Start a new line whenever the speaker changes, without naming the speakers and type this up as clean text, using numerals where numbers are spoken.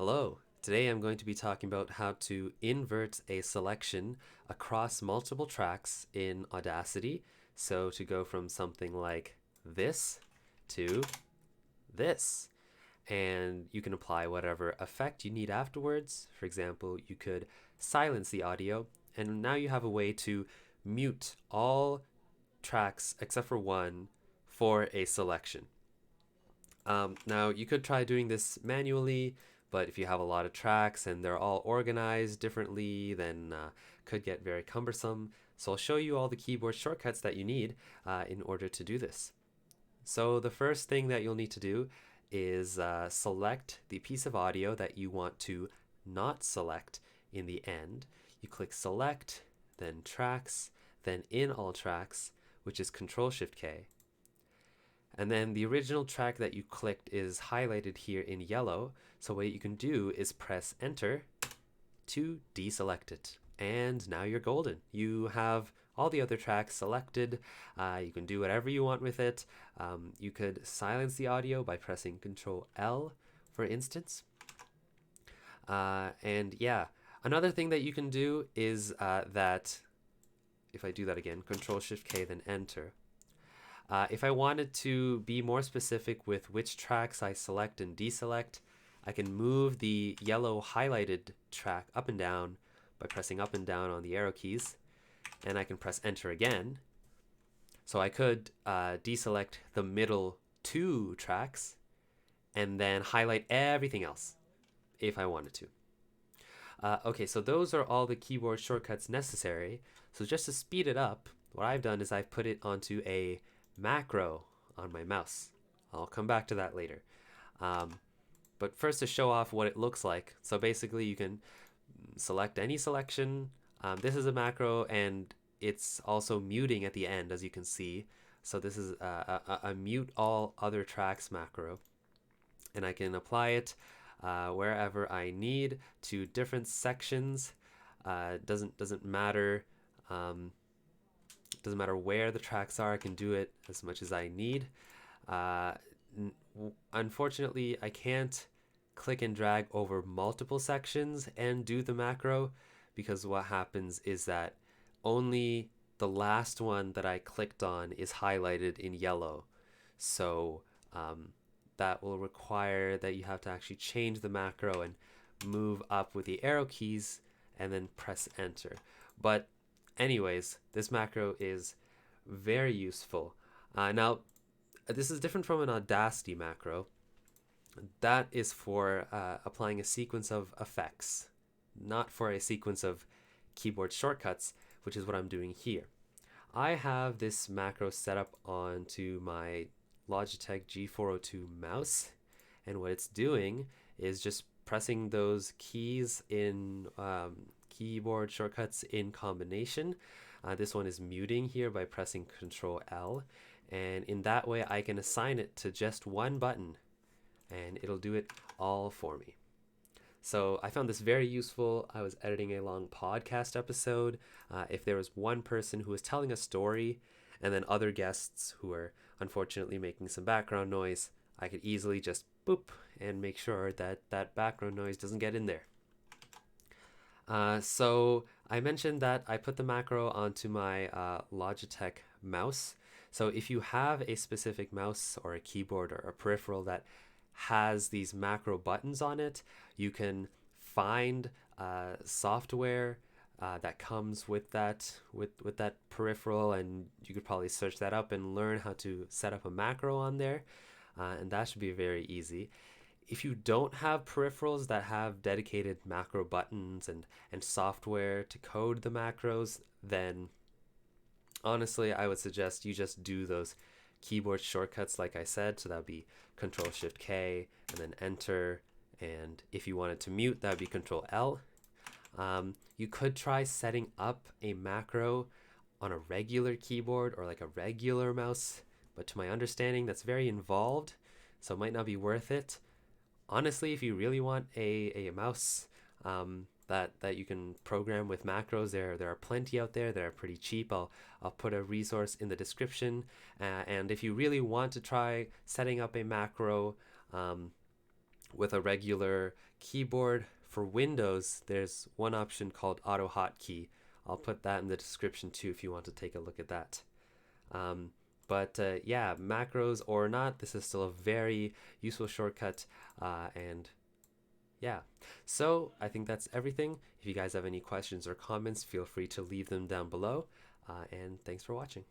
Hello. Today I'm going to be talking about how to invert a selection across multiple tracks in Audacity. So to go from something like this to this. And you can apply whatever effect you need afterwards. For example, you could silence the audio, and now you have a way to mute all tracks except for one for a selection. Now, you could try doing this manually, but if you have a lot of tracks and they're all organized differently, then could get very cumbersome. So I'll show you all the keyboard shortcuts that you need in order to do this. So the first thing that you'll need to do is select the piece of audio that you want to not select in the end. You click Select, then Tracks, then In All Tracks, which is Ctrl Shift K. And then the original track that you clicked is highlighted here in yellow. So what you can do is press Enter to deselect it. And now you're golden. You have all the other tracks selected. You can do whatever you want with it. You could silence the audio by pressing Ctrl L, for instance. And yeah, another thing that you can do is that if I do that again, Ctrl Shift K, then Enter. If I wanted to be more specific with which tracks I select and deselect, I can move the yellow highlighted track up and down by pressing up and down on the arrow keys, and I can press Enter again. So I could deselect the middle two tracks and then highlight everything else if I wanted to. Okay, so those are all the keyboard shortcuts necessary. So just to speed it up, what I've done is I've put it onto a macro on my mouse. I'll come back to that later. But first, to show off what it looks like. So basically you can select any selection. This is a macro, and it's also muting at the end, as you can see. So this is a mute all other tracks macro, and I can apply it wherever I need to different sections. Doesn't matter. Doesn't matter where the tracks are. I can do it as much as I need. Unfortunately, I can't click and drag over multiple sections and do the macro, because what happens is that only the last one that I clicked on is highlighted in yellow. So that will require that you have to actually change the macro and move up with the arrow keys and then press Enter. But anyways, this macro is very useful. Now, this is different from an Audacity macro. That is for applying a sequence of effects, not for a sequence of keyboard shortcuts, which is what I'm doing here. I have this macro set up onto my Logitech G402 mouse, and what it's doing is just pressing those keys in keyboard shortcuts in combination. This one is muting here by pressing Ctrl L, and in that way I can assign it to just one button and it'll do it all for me. So I found this very useful. I was editing a long podcast episode. If there was one person who was telling a story and then other guests who were unfortunately making some background noise, I could easily just boop and make sure that that background noise doesn't get in there. So I mentioned that I put the macro onto my Logitech mouse. So if you have a specific mouse or a keyboard or a peripheral that has these macro buttons on it, you can find software that comes with that peripheral, and you could probably search that up and learn how to set up a macro on there, and that should be very easy. If you don't have peripherals that have dedicated macro buttons and software to code the macros, then honestly I would suggest you just do those keyboard shortcuts like I said. So that would be Ctrl Shift K and then Enter, and if you wanted to mute, that would be Ctrl L. You could try setting up a macro on a regular keyboard or like a regular mouse, but to my understanding that's very involved, so it might not be worth it. Honestly, if you really want a mouse that you can program with macros, there are plenty out there that are pretty cheap. I'll put a resource in the description, and if you really want to try setting up a macro with a regular keyboard. For Windows, there's one option called Auto Hotkey. I'll put that in the description too if you want to take a look at that. Um, but yeah, macros or not, this is still a very useful shortcut. And yeah, so I think that's everything. If you guys have any questions or comments, feel free to leave them down below. And thanks for watching.